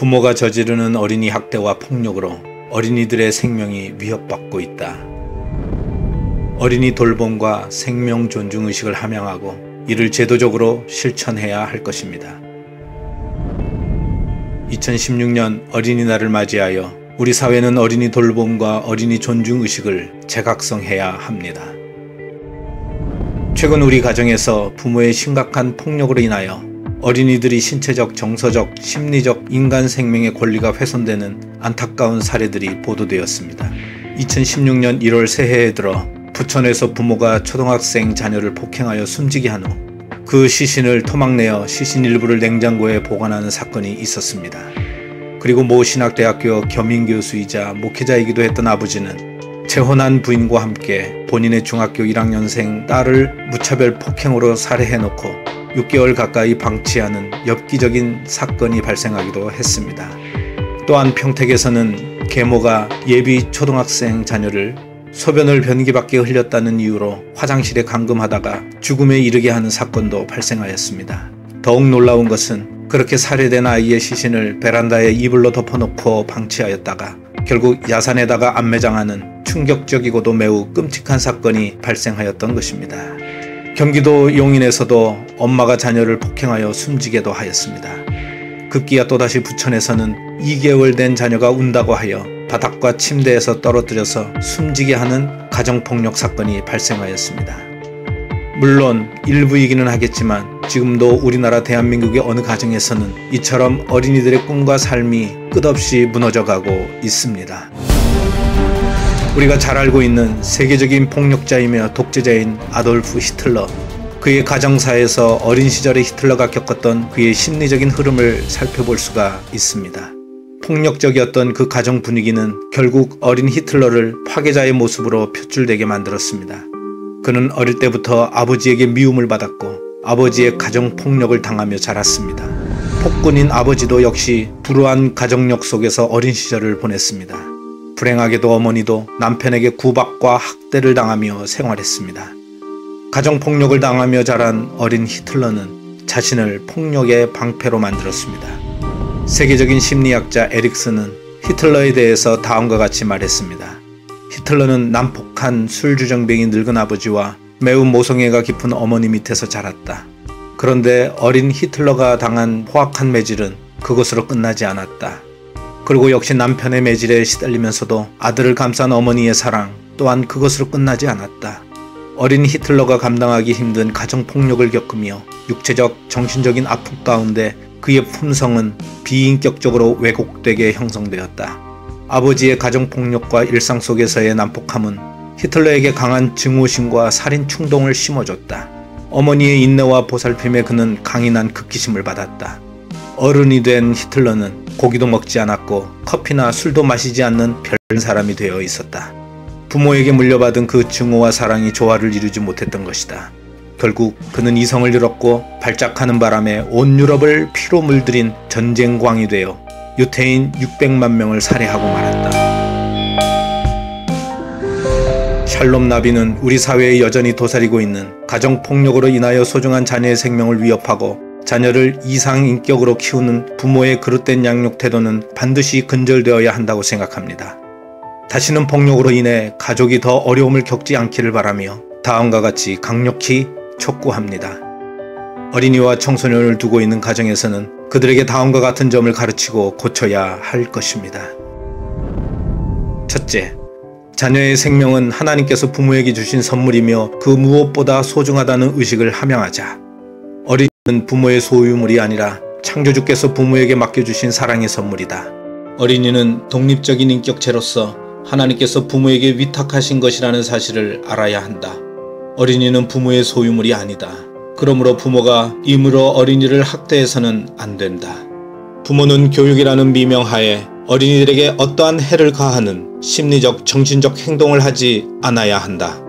부모가 저지르는 어린이 학대와 폭력으로 어린이들의 생명이 위협받고 있다. 어린이 돌봄과 생명 존중 의식을 함양하고 이를 제도적으로 실천해야 할 것입니다. 2016년 어린이날을 맞이하여 우리 사회는 어린이 돌봄과 어린이 존중 의식을 재각성해야 합니다. 최근 우리 가정에서 부모의 심각한 폭력으로 인하여 어린이들이 신체적, 정서적, 심리적 인간 생명의 권리가 훼손되는 안타까운 사례들이 보도되었습니다. 2016년 1월 새해에 들어 부천에서 부모가 초등학생 자녀를 폭행하여 숨지게 한 후 그 시신을 토막내어 시신 일부를 냉장고에 보관하는 사건이 있었습니다. 그리고 모 신학대학교 겸임교수이자 목회자이기도 했던 아버지는 재혼한 부인과 함께 본인의 중학교 1학년생 딸을 무차별 폭행으로 살해해놓고 6개월 가까이 방치하는 엽기적인 사건이 발생하기도 했습니다. 또한 평택에서는 계모가 예비 초등학생 자녀를 소변을 변기밖에 흘렸다는 이유로 화장실에 감금하다가 죽음에 이르게 하는 사건도 발생하였습니다. 더욱 놀라운 것은 그렇게 살해된 아이의 시신을 베란다에 이불로 덮어놓고 방치하였다가 결국 야산에다가 안매장하는 충격적이고도 매우 끔찍한 사건이 발생하였던 것입니다. 경기도 용인에서도 엄마가 자녀를 폭행하여 숨지게도 하였습니다. 급기야 또다시 부천에서는 2개월 된 자녀가 운다고 하여 바닥과 침대에서 떨어뜨려서 숨지게 하는 가정폭력 사건이 발생하였습니다. 물론 일부이기는 하겠지만 지금도 우리나라 대한민국의 어느 가정에서는 이처럼 어린이들의 꿈과 삶이 끝없이 무너져가고 있습니다. 우리가 잘 알고 있는 세계적인 폭력자이며 독재자인 아돌프 히틀러, 그의 가정사에서 어린 시절의 히틀러가 겪었던 그의 심리적인 흐름을 살펴볼 수가 있습니다. 폭력적이었던 그 가정 분위기는 결국 어린 히틀러를 파괴자의 모습으로 표출되게 만들었습니다. 그는 어릴 때부터 아버지에게 미움을 받았고 아버지의 가정 폭력을 당하며 자랐습니다. 폭군인 아버지도 역시 불우한 가정력 속에서 어린 시절을 보냈습니다. 불행하게도 어머니도 남편에게 구박과 학대를 당하며 생활했습니다. 가정폭력을 당하며 자란 어린 히틀러는 자신을 폭력의 방패로 만들었습니다. 세계적인 심리학자 에릭슨은 히틀러에 대해서 다음과 같이 말했습니다. 히틀러는 난폭한 술주정뱅이 늙은 아버지와 매우 모성애가 깊은 어머니 밑에서 자랐다. 그런데 어린 히틀러가 당한 포악한 매질은 그것으로 끝나지 않았다. 그리고 역시 남편의 매질에 시달리면서도 아들을 감싼 어머니의 사랑 또한 그것으로 끝나지 않았다. 어린 히틀러가 감당하기 힘든 가정폭력을 겪으며 육체적, 정신적인 아픔 가운데 그의 품성은 비인격적으로 왜곡되게 형성되었다. 아버지의 가정폭력과 일상 속에서의 난폭함은 히틀러에게 강한 증오심과 살인 충동을 심어줬다. 어머니의 인내와 보살핌에 그는 강인한 극기심을 받았다. 어른이 된 히틀러는 고기도 먹지 않았고 커피나 술도 마시지 않는 별난 사람이 되어 있었다. 부모에게 물려받은 그 증오와 사랑이 조화를 이루지 못했던 것이다. 결국 그는 이성을 잃었고 발작하는 바람에 온 유럽을 피로 물들인 전쟁광이 되어 유태인 600만 명을 살해하고 말았다. 샬롬 나비는 우리 사회에 여전히 도사리고 있는 가정폭력으로 인하여 소중한 자녀의 생명을 위협하고 자녀를 이상인격으로 키우는 부모의 그릇된 양육 태도는 반드시 근절되어야 한다고 생각합니다. 다시는 폭력으로 인해 가족이 더 어려움을 겪지 않기를 바라며 다음과 같이 강력히 촉구합니다. 어린이와 청소년을 두고 있는 가정에서는 그들에게 다음과 같은 점을 가르치고 고쳐야 할 것입니다. 첫째, 자녀의 생명은 하나님께서 부모에게 주신 선물이며 그 무엇보다 소중하다는 의식을 함양하자. 어린이는 부모의 소유물이 아니라 창조주께서 부모에게 맡겨주신 사랑의 선물이다. 어린이는 독립적인 인격체로서 하나님께서 부모에게 위탁하신 것이라는 사실을 알아야 한다. 어린이는 부모의 소유물이 아니다. 그러므로 부모가 임의로 어린이를 학대해서는 안 된다. 부모는 교육이라는 미명하에 어린이들에게 어떠한 해를 가하는 심리적, 정신적 행동을 하지 않아야 한다.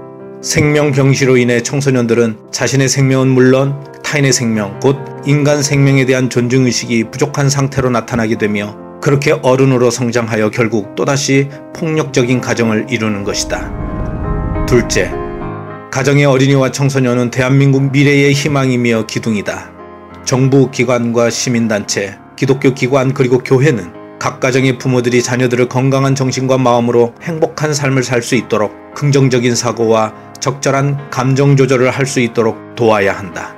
생명병시로 인해 청소년들은 자신의 생명은 물론 타인의 생명, 곧 인간 생명에 대한 존중의식이 부족한 상태로 나타나게 되며 그렇게 어른으로 성장하여 결국 또다시 폭력적인 가정을 이루는 것이다. 둘째, 가정의 어린이와 청소년은 대한민국 미래의 희망이며 기둥이다. 정부, 기관과 시민단체, 기독교 기관 그리고 교회는 각 가정의 부모들이 자녀들을 건강한 정신과 마음으로 행복한 삶을 살 수 있도록 긍정적인 사고와 적절한 감정 조절을 할 수 있도록 도와야 한다.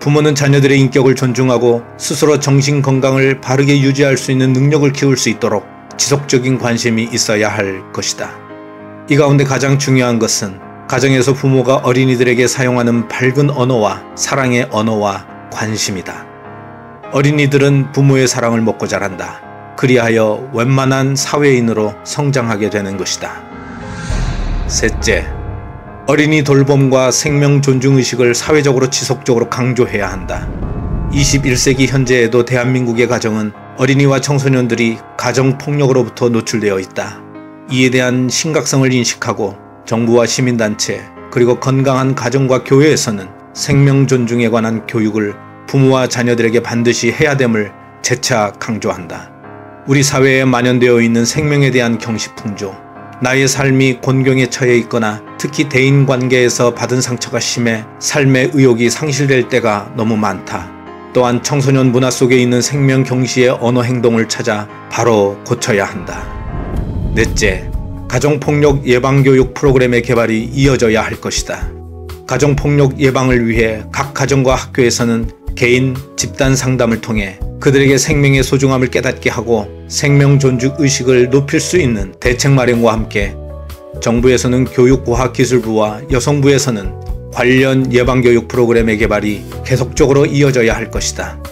부모는 자녀들의 인격을 존중하고 스스로 정신 건강을 바르게 유지할 수 있는 능력을 키울 수 있도록 지속적인 관심이 있어야 할 것이다. 이 가운데 가장 중요한 것은 가정에서 부모가 어린이들에게 사용하는 밝은 언어와 사랑의 언어와 관심이다. 어린이들은 부모의 사랑을 먹고 자란다. 그리하여 원만한 사회인으로 성장하게 되는 것이다. 셋째, 어린이 돌봄과 생명 존중 의식을 사회적으로 지속적으로 강조해야 한다. 21세기 현재에도 대한민국의 가정은 어린이와 청소년들이 가정폭력으로부터 노출되어 있다. 이에 대한 심각성을 인식하고 정부와 시민단체 그리고 건강한 가정과 교회에서는 생명 존중에 관한 교육을 부모와 자녀들에게 반드시 해야 됨을 재차 강조한다. 우리 사회에 만연되어 있는 생명에 대한 경시풍조, 나의 삶이 곤경에 처해 있거나 특히 대인관계에서 받은 상처가 심해 삶의 의욕이 상실될 때가 너무 많다. 또한 청소년 문화 속에 있는 생명 경시의 언어 행동을 찾아 바로 고쳐야 한다. 넷째, 가정폭력 예방교육 프로그램의 개발이 이어져야 할 것이다. 가정폭력 예방을 위해 각 가정과 학교에서는 개인, 집단 상담을 통해 그들에게 생명의 소중함을 깨닫게 하고 생명 존중 의식을 높일 수 있는 대책 마련과 함께 정부에서는 교육과학기술부와 여성부에서는 관련 예방교육 프로그램의 개발이 계속적으로 이어져야 할 것이다.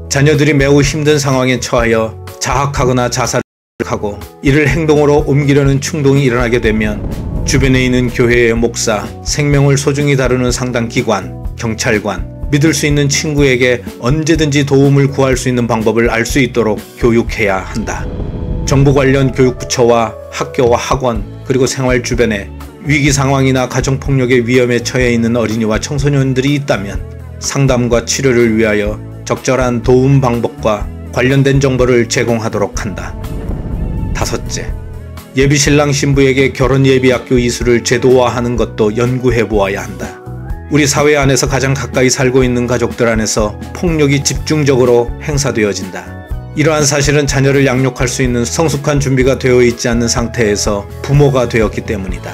자녀들이 매우 힘든 상황에 처하여 자학하거나 자살하고 이를 행동으로 옮기려는 충동이 일어나게 되면 주변에 있는 교회의 목사, 생명을 소중히 다루는 상담기관, 경찰관, 믿을 수 있는 친구에게 언제든지 도움을 구할 수 있는 방법을 알 수 있도록 교육해야 한다. 정부 관련 교육부처와 학교와 학원 그리고 생활 주변에 위기 상황이나 가정폭력의 위험에 처해 있는 어린이와 청소년들이 있다면 상담과 치료를 위하여 적절한 도움 방법과 관련된 정보를 제공하도록 한다. 다섯째, 예비신랑 신부에게 결혼예비학교 이수를 제도화하는 것도 연구해 보아야 한다. 우리 사회 안에서 가장 가까이 살고 있는 가족들 안에서 폭력이 집중적으로 행사되어진다. 이러한 사실은 자녀를 양육할 수 있는 성숙한 준비가 되어 있지 않는 상태에서 부모가 되었기 때문이다.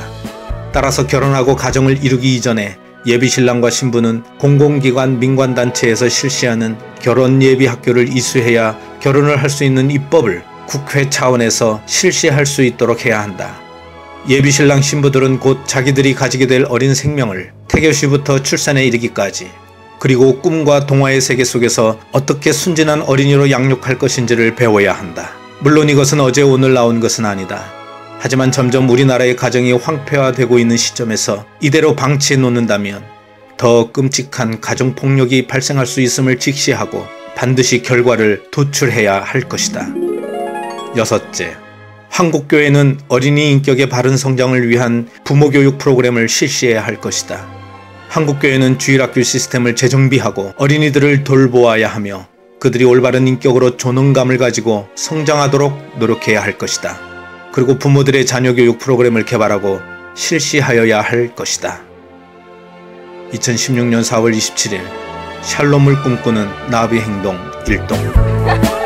따라서 결혼하고 가정을 이루기 이전에 예비신랑과 신부는 공공기관 민관단체에서 실시하는 결혼예비학교를 이수해야 결혼을 할 수 있는 입법을 국회 차원에서 실시할 수 있도록 해야 한다. 예비신랑 신부들은 곧 자기들이 가지게 될 어린 생명을 태교시부터 출산에 이르기까지 그리고 꿈과 동화의 세계 속에서 어떻게 순진한 어린이로 양육할 것인지를 배워야 한다. 물론 이것은 어제 오늘 나온 것은 아니다. 하지만 점점 우리나라의 가정이 황폐화되고 있는 시점에서 이대로 방치해 놓는다면 더 끔찍한 가정폭력이 발생할 수 있음을 직시하고 반드시 결과를 도출해야 할 것이다. 여섯째, 한국교회는 어린이 인격의 바른 성장을 위한 부모교육 프로그램을 실시해야 할 것이다. 한국교회는 주일학교 시스템을 재정비하고 어린이들을 돌보아야 하며 그들이 올바른 인격으로 존엄감을 가지고 성장하도록 노력해야 할 것이다. 그리고 부모들의 자녀교육 프로그램을 개발하고 실시하여야 할 것이다. 2016년 4월 27일 샬롬을 꿈꾸는 나비 행동 1동